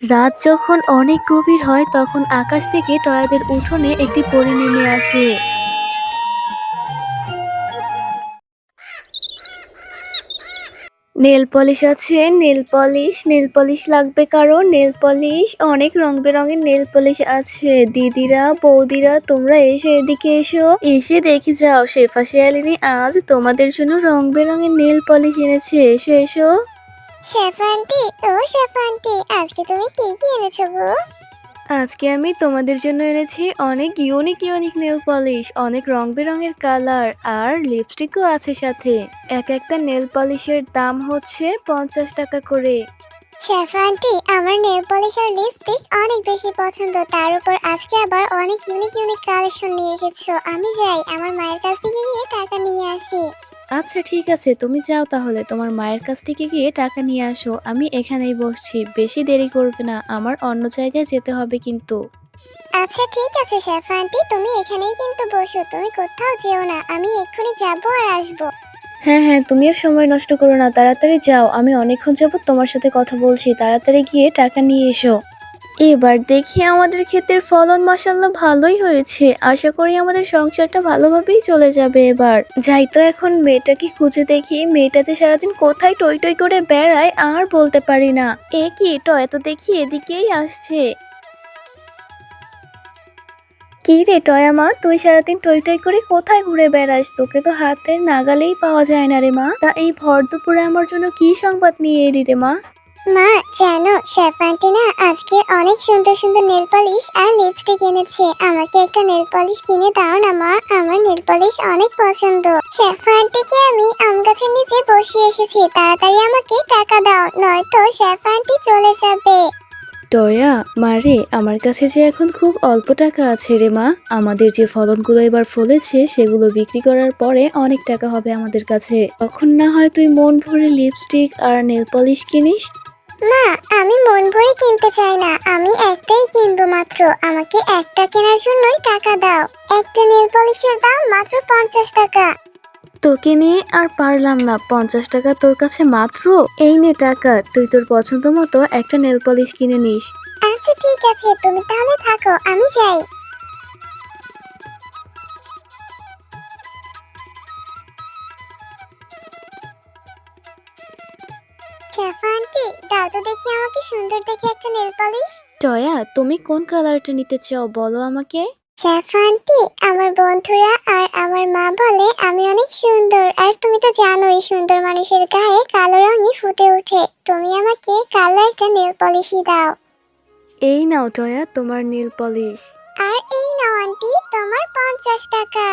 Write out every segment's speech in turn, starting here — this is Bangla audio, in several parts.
রাত যখন অনেক গভীর হয় তখন আকাশ থেকে টয়াদের উঠোনে একটি পরী নেমে আসে। নেল পলিশ আছে, নেল পলিশ লাগবে কারো? নেল পলিশ, অনেক রং বেরঙের নেল পলিশ আছে। দিদিরা, বৌদিরা, তোমরা এসো, এদিকে এসো, এসে দেখে যাও শেফা শিয়ালিনী আজ তোমাদের জন্য রং বেরঙের নেল পলিশ এনেছে। এসো এসো। শেফা আন্টি, ও শেফা আন্টি, আজকে তুমি কি কি এনেছো গো? আজকে আমি তোমাদের জন্য এনেছি অনেক ইউনিক ইউনিক নেল পলিশ, অনেক রং বেরঙের কালার আর লিপস্টিকও আছে সাথে। এক একটা নেল পলিশের দাম হচ্ছে 50 টাকা করে। শেফা আন্টি, আমার নেল পলিশ আর লিপস্টিক অনেক বেশি পছন্দ। তার উপর আজকে আবার অনেক ইউনিক ইউনিক কালেকশন নিয়ে এসেছো। আমি যাই আমার মায়ের কাছ থেকে গিয়ে টাকা নিয়ে আসি। আচ্ছা ঠিক আছে, তুমি যাও তাহলে, তোমার মায়ের কাছ থেকে গিয়ে টাকা নিয়ে আসো। আমি এখানেই বসছি, বেশি দেরি করবে না, আমার অন্য জায়গায় যেতে হবে কিন্তু। আচ্ছা ঠিক আছে শেফা আন্টি, তুমি এখানেই কিন্তু বসো, তুমি কোথাও যেও না, আমি এক্ষুনি যাবো আর আসবো। হ্যাঁ হ্যাঁ, তুমি আর সময় নষ্ট করো না, তাড়াতাড়ি যাও, আমি অনেকক্ষণ যাবত তোমার সাথে কথা বলছি, তাড়াতাড়ি গিয়ে টাকা নিয়ে এসো। এবার দেখি আমাদের ক্ষেতের ফলন মাশাআল্লাহ ভালোই হয়েছে, আশা করি আমাদের সংসারটা ভালোভাবেই চলে যাবে। এবার যাই তো এখন মেয়েটাকে খুঁজে দেখি, মেয়েটা যে সারাদিন কোথায় টই টই করে বেড়ায় আর বলতে পারি না। এ কি, টয় তো দেখি এদিকেই আসছে। কি রে টয়া মা, তুই সারাদিন টই টই করে কোথায় ঘুরে বেড়াস? তোকে তো হাতের নাগালেই পাওয়া যায় না রে মা। তা এই ভর দুপুরে আমার জন্য কি সংবাদ নিয়ে এলি রে মা? মা, জানো শেফা আন্টি না আজকে অনেক সুন্দর সুন্দর নেল পলিশ আর লিপস্টিক এনেছে। আমাকে একটা নেল পলিশ কিনে দাও না মা, আমার নেল পলিশ অনেক পছন্দ। শেফা আন্টিকে আমি আম গাছের নিচে বসিয়ে এসেছি, তাড়াতাড়ি আমাকে টাকা দাও, নয়তো শেফা আন্টি চলে যাবে। টয়া মারে, আমার কাছে যে এখন খুব অল্প টাকা আছে রে মা। আমাদের যে ফলনগুলো এবার ফলেছে সেগুলো বিক্রি করার পরে অনেক টাকা হবে আমাদের কাছে, তখন না হয় তুই মন ভরে লিপস্টিক আর নেল পলিশ কিনিস। মা, আমি মন ভরে কিনতে চাই না, আমি একটাই কিনবো মাত্র। আমাকে একটা কেনার জন্যই টাকা দাও। একটা নেল পলিশের দাম মাত্র 50 টাকা। তোকে নিয়ে আর পারলাম না, 50 টাকা তোর কাছে মাত্র? এই নে টাকা, তুই তোর পছন্দ মতো একটা নেল পলিশ কিনে নিস। আচ্ছা ঠিক আছে, তুমি তাহলে থাকো, আমি যাই। শেফা আন্টি, দাও তো দেখি আমাকে সুন্দর দেখে একটা নেল পলিশ। টয়া, তুমি কোন কালারটা নিতে চাও বলো আমাকে। শেফা আন্টি, আমার বন্ধুরা আর আমার মা বলে আমি অনেক সুন্দর, আর তুমি তো জানোই সুন্দর মানুষের গায়ে কালো রঙই ফুটে ওঠে। তুমি আমাকে কালো একটা নেল পলিশই দাও। এই নাও টয়া তোমার নেল পলিশ। আর এই নাও আন্টি তোমার 50 টাকা।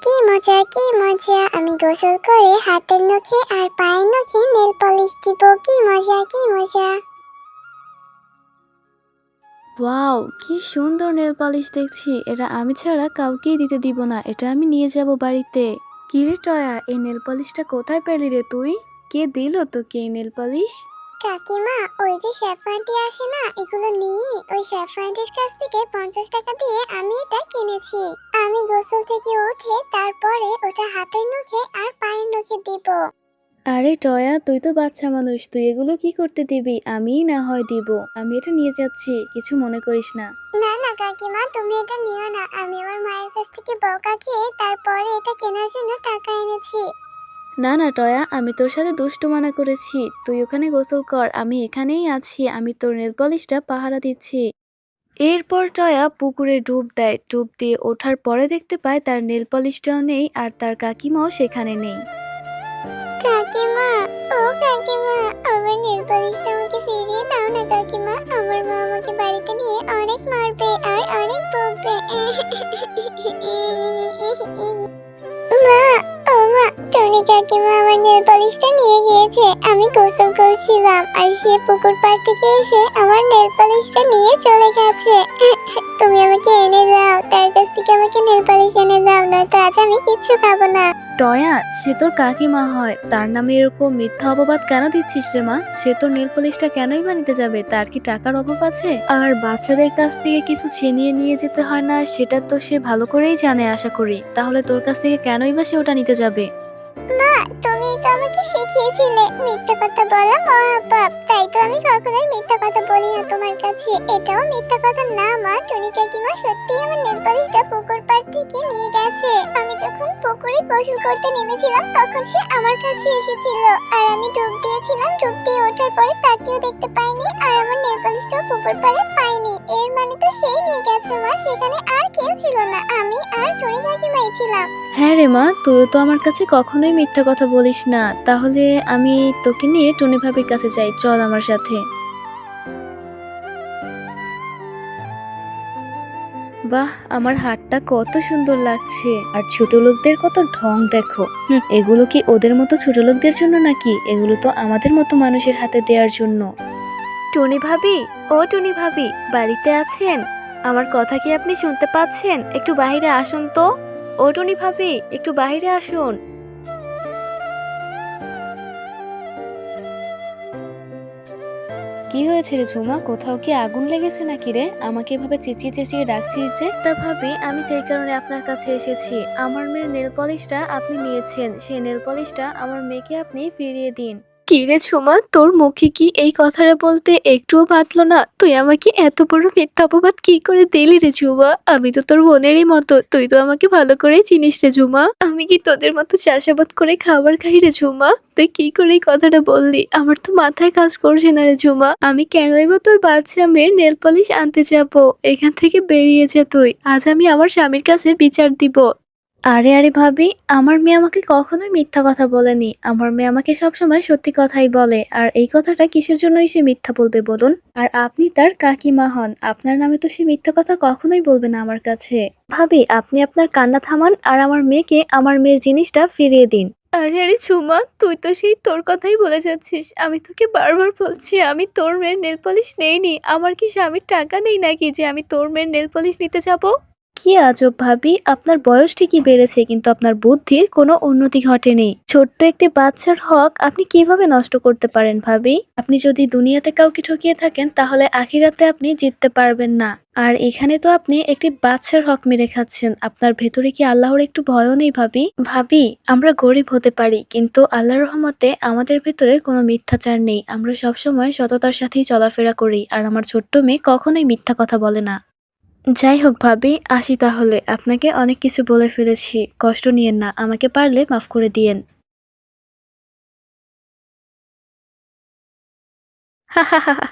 কি মজা কি মজা, আমি গোসল করে হাতের নখে আর পায়ের নখে নেল পলিশ দিব, কি মজা কি মজা। ওয়াও, কি সুন্দর নেল পলিশ দেখছি, এটা আমি ছাড়া কাউকেই দিতে দিব না, এটা আমি নিয়ে যাব বাড়িতে। কি রে টয়া, এই নেল পলিশটা কোথায় পেলি রে তুই? কে দিল তোকে এই নেল পলিশ? কাকিমা, ওই যে শেফা আন্টি আসে না, এগুলো নিয়ে ওই শেফা আন্টির কাছ থেকে 50 টাকা দিয়ে আমি এটা কিনেছি। আমি গোসল থেকে উঠে তারপরে ওটা হাতের নখে আর পায়ের নখে দিব। আরে টয়া, তুই তো বাচ্চা মানুষ, তুই এগুলো কি করতে দিবি? আমিই না হয় দিব, আমি এটা নিয়ে যাচ্ছি, কিছু মনে করিস না। না না কাকিমা, তুমি এটা নিও না, আমি আমার মায়ের কাছ থেকে বকা খেয়ে তারপরে এটা কেনার জন্য টাকা এনেছি। না না টয়া, আমি তোর সাথে দুষ্টু মানা করেছি, তুই ওখানে গোসল কর, আমি এখানেই আছি, আমি তোর নেল পলিশটা পাহারা দিচ্ছি। এরপর টয়া পুকুরে ডুব দেয়, ডুব দিয়ে ওঠার পরে দেখতে পায় তার নেল পলিশটাও নেই আর তার কাকিমাও সেখানে নেই। কাকিমা, ও কাকিমা, আমার নেল পলিশটা আমাকে ফিরিয়ে দাও না কাকিমা, আমার মা আমাকে বাড়িতে নিয়ে অনেক মারবে আর অনেক বকবে। মা, ও মা, টনি কাকিমা আমার নেল পলিশটা নিয়ে গিয়েছে। আমি গোসল করছিলাম আর সে পুকুর পাড় থেকে এসে আমার নেল পলিশটা নিয়ে চলে গেছে। তুমি আমাকে এনে দাও, তার কাছ থেকে আমাকে নেল পলিশ এনে দাও, নয়তো আজ আমি কিচ্ছু খাবো না। টয়া, সে তোর কাকিমা হয়, তার নামে এরকম মিথ্যা অপবাদ কেন দিচ্ছিস রে মা? সে তোর নেল পলিশটা কেনই বা নিতে যাবে? তার কি টাকার অভাব আছে? আর বাচ্চাদের কাছ থেকে কিছু ছিনিয়ে নিয়ে যেতে হয় না, সেটা তো সে ভালো করেই জানে আশা করি। তাহলে তোর কাছ থেকে কেনই বা সে ওটা নিতে যাবে? মা, তুমি তো আমাকে শিখিয়েছিলে মিথ্যা কথা বলা মহাপাপ, তাই তো আমি কখনোই মিথ্যা কথা বলি না তোমার কাছে। এটাও মিথ্যা কথা না মা, টুনি কাকিমা সত্যিই আমার নেল পলিশটা পুকুর পাড় থেকে নিয়ে গেছে। আমি যখন পুকুরে গোসল করতে নেমেছিলাম তখন সে আমার কাছে এসেছিল, আর আমি ডুব দিয়েছিলাম। ডুব দিয়ে ওঠার পরে তাকেও দেখতে পাইনি, আর আমার নেল পলিশটাও পুকুর পাড়ে পাইনি। এর মানে তো সেই নিয়ে গেছে মা, সেখানে আর কেউ ছিল না, আমি আর টুনি কাকিমাই ছিলাম। হ্যাঁ রে মা, তুই তো আমার কাছে কখনোই মিথ্যা কথা বলিস না। তাহলে আমি তোকে নিয়ে টুনি ভাবির কাছে যাই, চল আমার সাথে। বাহ, আমার হাতটা কত সুন্দর লাগছে। আর ছোট লোকদের কত ঢং দেখো। এগুলো কি ওদের মতো ছোট লোকদের জন্য নাকি? এগুলো তো আমাদের মতো মানুষের হাতে দেওয়ার জন্য। টুনি ভাবি, ও টুনি ভাবি, বাড়িতে আছেন? আমার কথা কি আপনি শুনতে পাচ্ছেন? একটু বাইরে আসুন তো। ও টুনি ভাবি, একটু বাইরে আসুন। কি হয়েছে রে ঝুমা? কোথাও কি আগুন লেগেছে নাকি রে? আমাকে এভাবে চেঁচিয়ে চেঁচিয়ে ডাকছিস যে? তা ভাবি, আমি যেই কারণে আপনার কাছে এসেছি, আমার মেয়ের নেল পলিশটা আপনি নিয়েছেন, সেই নেল পলিশটা আমার মেয়েকে আপনি ফিরিয়ে দিন। কি রে ঝুমা, তোর মুখে কি এই কথাটা বলতে একটুও বাধলো না? তুই আমাকে এত বড় মিথ্যা অপবাদ কি করে দিলি রে ঝুমা? আমি তো তোর বোনেরই মতো, তুই তো আমাকে ভালো করেই চিনিস রে ঝুমা। আমি কি তোদের মতো চাষাবাদ করে খাবার খাই রে ঝুমা? তুই কি করে এই কথাটা বললি? আমার তো মাথায় কাজ করছে না রে ঝুমা। আমি কেনই বা তোর বাচ্চা মেয়ের নেল পলিশ আনতে যাব? এখান থেকে বেরিয়ে যা তুই। আজ আমি আমার স্বামীর কাছে বিচার দিব। আরে আরে ভাবি, আমার মেয়ে আমাকে কখনোই মিথ্যা কথা বলেনি। আমার মেয়ে আমাকে সবসময় সত্যি কথাই বলে। আর এই কথাটা কিসের জন্যই সে মিথ্যা বলবে বলুন? আর আপনি তার কাকিমা হন, আপনার নামে তো সে মিথ্যা কথা কখনোই বলবে না আমার কাছে। ভাবি, আপনি আপনার কান্না থামান আর আমার মেয়েকে আমার মেয়ের জিনিসটা ফিরিয়ে দিন। আরে আরে ঝুমা, তুই তো সেই তোর কথাই বলে যাচ্ছিস। আমি তোকে বারবার বলছি আমি তোর মেয়ের নেল পলিশ নেইনি। আমার কি স্বামীর টাকা নেই নাকি যে আমি তোর মেয়ের নেল পলিশ নিতে যাব? কি আজব ভাবি, আপনার বয়স ঠিকই বেড়েছে কিন্তু আপনার বুদ্ধির কোনো উন্নতি ঘটেনি। ছোট্ট একটি বাচ্চার হক আপনি কিভাবে নষ্ট করতে পারেন ভাবি? আপনি যদি দুনিয়াতে কাউকে ঠকিয়ে থাকেন তাহলে আখিরাতে আপনি জিততে পারবেন না। আর এখানে তো আপনি একটি বাচ্চার হক মেরে খাচ্ছেন। আপনার ভেতরে কি আল্লাহর একটু ভয়ও নেই ভাবি? ভাবি, আমরা গরিব হতে পারি কিন্তু আল্লাহর রহমতে আমাদের ভেতরে কোনো মিথ্যাচার নেই। আমরা সবসময় সততার সাথেই চলাফেরা করি। আর আমার ছোট্ট মেয়ে কখনোই মিথ্যা কথা বলে না। যাই হোক ভাবি, আসি তাহলে। আপনাকে অনেক কিছু বলে ফেলেছি, কষ্ট নিয়েন না, আমাকে পারলে মাফ করে দিয়েন। হাহাহাহা,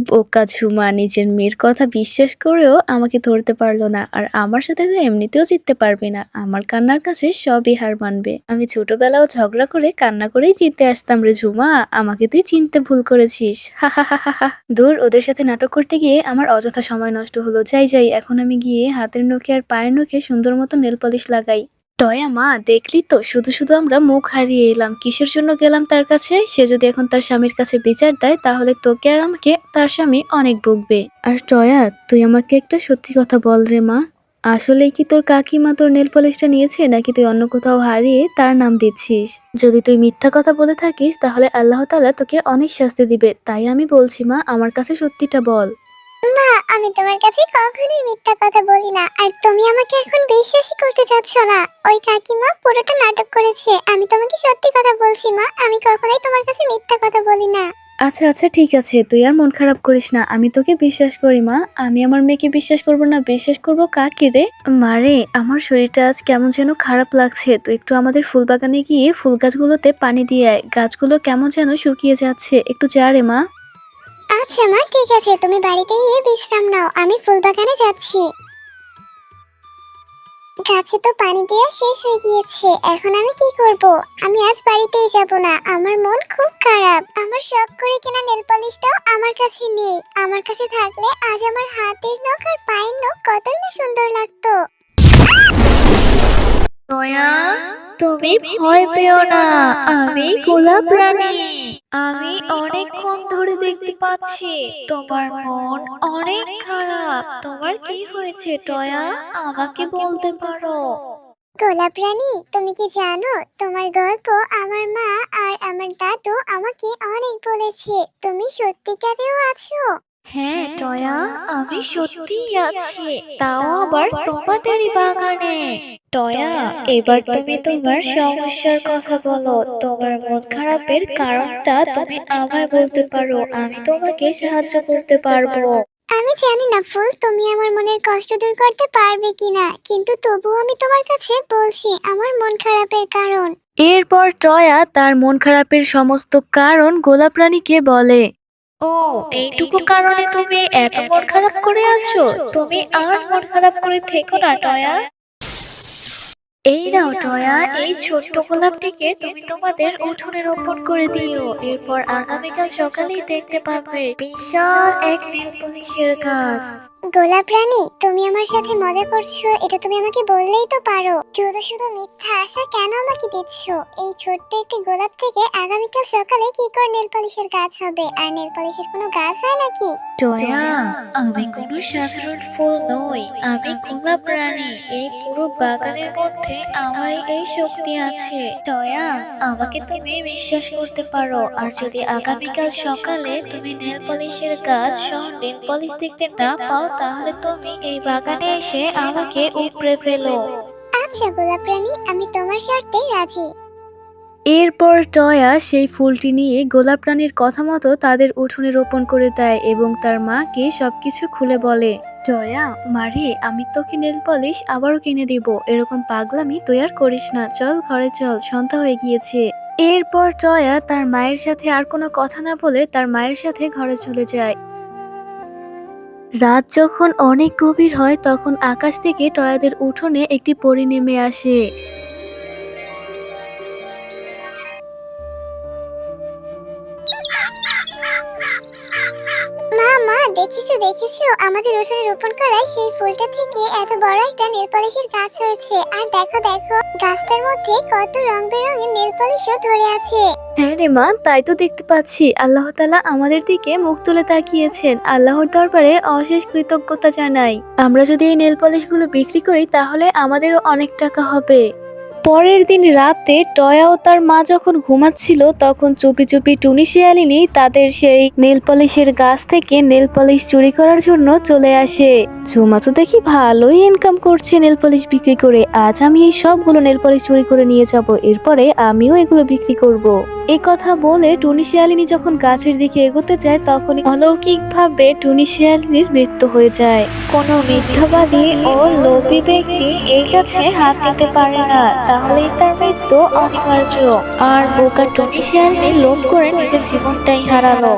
বোকা ঝুমা নিজের মেয়ের কথা বিশ্বাস করেও আমাকে ধরতে পারলো না। আর আমার সাথে তো এমনিতেও জিততে পারবে না। আমার কান্নার কাছে সবই হার মানবে। আমি ছোটবেলাও ঝগড়া করে কান্না করেই জিততে আসতাম রে ঝুমা। আমাকে তুই চিনতে ভুল করেছিস। হাহাহাহা, দূর, ওদের সাথে নাটক করতে গিয়ে আমার অযথা সময় নষ্ট হলো। যাই যাই, এখন আমি গিয়ে হাতের নখে আর পায়ের নখে সুন্দর মতো নেল পলিশ লাগাই। টয়া মা, দেখলি তো, শুধু শুধু আমরা মুখ হারিয়ে এলাম। কিসের জন্য গেলাম তার কাছে? সে যদি এখন তার স্বামীর কাছে বিচার দেয় তাহলে তোকে আর আমাকে তার স্বামী অনেক বকবে। আর টয়া, তুই আমাকে একটা সত্যি কথা বল রে মা, আসলেই কি তোর কাকিমা তোর নেল পলিশটা নিয়েছে নাকি তুই অন্য কোথাও হারিয়ে তার নাম দিচ্ছিস? যদি তুই মিথ্যা কথা বলে থাকিস তাহলে আল্লাহ তাআলা তোকে অনেক শাস্তি দিবে। তাই আমি বলছি মা, আমার কাছে সত্যিটা বল। মা, আমি তোমার কাছে কখনোই মিথ্যা কথা বলি না, আর তুমি আমাকে এখন বিশ্বাসই করতে চাচ্ছ না। ওই কাকিমা পুরোটা নাটক করেছে, আমি তোমাকে সত্যি কথা বলছি মা, আমি কখনোই তোমার কাছে মিথ্যা কথা বলি না। আচ্ছা আচ্ছা, ঠিক আছে, তুই আর মন খারাপ করিস না। আমি তোকে বিশ্বাস করি মা। আমি আমার মেয়েকে বিশ্বাস করব না? বিশ্বাস করব কাকে রে? মারে, আমার শরীরটা আজ কেমন যেন খারাপ লাগছে। তুই একটু আমাদের ফুল বাগানে গিয়ে ফুল গাছগুলোতে পানি দিয়ে আয়। গাছগুলো কেমন যেন শুকিয়ে যাচ্ছে, একটু যা রে মা। আচ্ছা মা, ঠিক আছে, তুমি বাড়িতে গিয়ে বিশ্রাম নাও, আমি ফুল বাগানে যাচ্ছি। গাছে তো পানি দেওয়া শেষ হয়ে গিয়েছে, এখন আমি কি করব? আমি আজ বাড়িতেই যাব না, আমার মন খুব খারাপ। আমার শখ করে কেনা নেল পলিশটাও আমার কাছে নেই। আমার কাছে থাকলে আজ আমার হাতের নখ আর পায়ের নখ কতই না সুন্দর লাগতো। দয়া, তুমি ভয় পেও না, আমি গোলাপ রানী। আমি অনেকক্ষণ ধরে দেখতে পাচ্ছি তোমার মন অনেক খারাপ। তোমার কি হয়েছে টয়া? আমাকে বলতে পারো। গোলাপ রানী, তুমি কি জানো তোমার গল্প আমার মা আর আমার দাদু আমাকে অনেক বলেছে। তুমি সত্যিকারেও আছো? হ্যাঁ টয়া, আমি সত্যিই আছি, তাও আবার তোমাদেরই বাগানে। টয়া, এবার তুমি তোমার সমস্যার কথা বলো। তোমার মন খারাপের কারণটা তুমি আমায় বলতে পারো, আমি তোমাকে সাহায্য করতে পারবো। আমি জানি না ফুল, তুমি আমার মনের কষ্ট দূর করতে পারবে কিনা, কিন্তু তবুও আমি তোমার কাছে বলছি আমার মন খারাপের কারণ। এরপর টয়া তার মন খারাপের সমস্ত কারণ গোলাপ রানীকে বলে। ও, এইটুকু কারণে তুমি এত মন খারাপ করে আছো? তুমি আর মন খারাপ করে থেকো না টয়া। এই নাও টয়া, এই ছোট্ট গোলাপটিকে তুমি তোমাদের উঠোনে রোপণ করে দিও। এরপর আগামীকাল সকালেই দেখতে পাবে বিশাল এক নীল পলিশের গাছ। গোলাপ রানী, তুমি আমার সাথে মজা করছো? এটা তুমি আমাকে বললেই তো পারো। শুধু শুধু মিথ্যা আশা কেন আমাকে দিচ্ছ? এই ছোট্ট একটি গোলাপ থেকে আগামীকাল সকালে কি করে নেল পলিশের গাছ হবে? আর নেল পলিশের কোনো গাছ হয় নাকি? টয়া, আমি কোনো সাধারণ ফুল নই, আমি গোলাপ রানী। এই পুরো বাগানের মধ্যে আমারই এই শক্তি আছে। টয়া, আমাকে তুমি বিশ্বাস করতে পারো। আর যদি আগামীকাল সকালে তুমি নেল পলিশের গাছ সহ নেল পলিশ দেখতে না পাও, তাহলে তুমি এই বাগানে এসে আমাকে উপড়ে ফেলো। আচ্ছা গোলাপ রানী, আমি তোমার শর্তে রাজি। এরপর টয়া সেই ফুলটি নিয়ে গোলাপ রানীর কথা মতো তাদের উঠোনে রোপণ করে দেয় এবং তার মাকে সবকিছু খুলে বলে। টয়া, মারে, আমি তোকে নেল পলিশ আবারও কিনে দিব। এরকম পাগলামি তুই আর করিস না, চল ঘরে চল, সন্ধ্যা হয়ে গিয়েছে। এরপর টয়া তার মায়ের সাথে আর কোনো কথা না বলে তার মায়ের সাথে ঘরে চলে যায়। রাত যখন অনেক গভীর হয় তখন আকাশ থেকে টয়াদের উঠোনে একটি পরী নেমে আসে। মা মা, দেখেছো দেখেছো, আমাদের উঠোনে রোপণ করা সেই ফুলটা থেকে এত বড় একটা নেল পলিশের গাছ হয়েছে। আর দেখো দেখো, গাছটার মধ্যে কত রং বেরঙের নেল পলিশও ধরে আছে। হ্যাঁ রে মা, তাই তো দেখতে পাচ্ছি। আল্লাহ তাআলা আমাদের দিকে মুখ তুলে তাকিয়েছেন। আল্লাহর দরবারে অশেষ কৃতজ্ঞতা জানাই। আমরা যদি এই নেল পলিশগুলো বিক্রি করি তাহলে আমাদেরও অনেক টাকা হবে। পরের দিন রাতে টয়া ও তার মা যখন ঘুমাচ্ছিল তখন চুপি চুপি টুনি শিয়ালিনী তাদের সেই নেল পলিশের গাছ থেকে নেল পলিশ চুরি করার জন্য চলে আসে। ঝুমা তো দেখি ভালোই ইনকাম করছে নেল পলিশ বিক্রি করে। আজ আমি এই সবগুলো নেল পলিশ চুরি করে নিয়ে যাব, এরপরে আমিও এগুলো বিক্রি করব। এই কথা বলে টুনি শিয়ালিনী যখন গাছের দিকে এগোতে যায় তখনই অলৌকিকভাবে টুনি শিয়ালিনীর মৃত্যু হয়ে যায়। কোনো মিথ্যাবাদী ও লোভী ব্যক্তি এই গাছে হাত দিতে পারে না, তাহলেই তার মৃত্যু অনিবার্য। আর বোকা টুনি শিয়ালিনী লোভ করে নিজের জীবনটাই হারালো।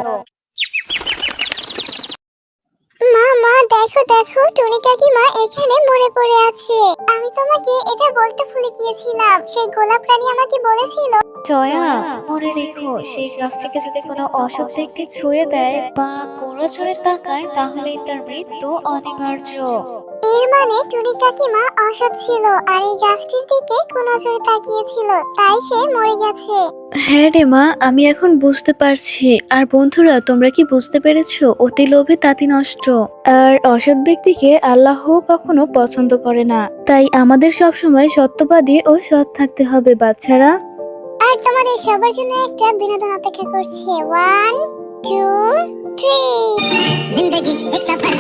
মা মা, দেখো দেখো, টুনি কাকিমা এখানে মরে পড়ে আছে। আমি তোমাকে এটা বলতে ভুলে গিয়েছিলাম, সেই গোলাপ রানী আমাকে বলেছিল। জয়া, মনে রেখো, সেই গাছটিকে যদি কোনো অসৎ ব্যক্তি ছুঁয়ে দেয় বা কোনো চোরে তাকায় তাহলেই তার মৃত্যু অনিবার্য। এর মানে টুনি কাকিমা অসৎ ছিল আর এই গাছটির দিকে কোন নজরে তাকিয়েছিল, তাই সে মরে গেছে। হ্যাঁ রে মা, আমি এখন বুঝতে পারছি। আর বন্ধুরা, তোমরা কি বুঝতে পেরেছো? অতি লোভে তাতি নষ্ট। আর অসৎ ব্যক্তিকে আল্লাহ কখনো পছন্দ করে না। তাই আমাদের সবসময় সত্যবাদী ও সৎ থাকতে হবে বাচ্চারা। আর তোমাদের সবার জন্য একটা বিনোদন অপেক্ষা করছে। 1 2 3। জিন্দেগি এক সফর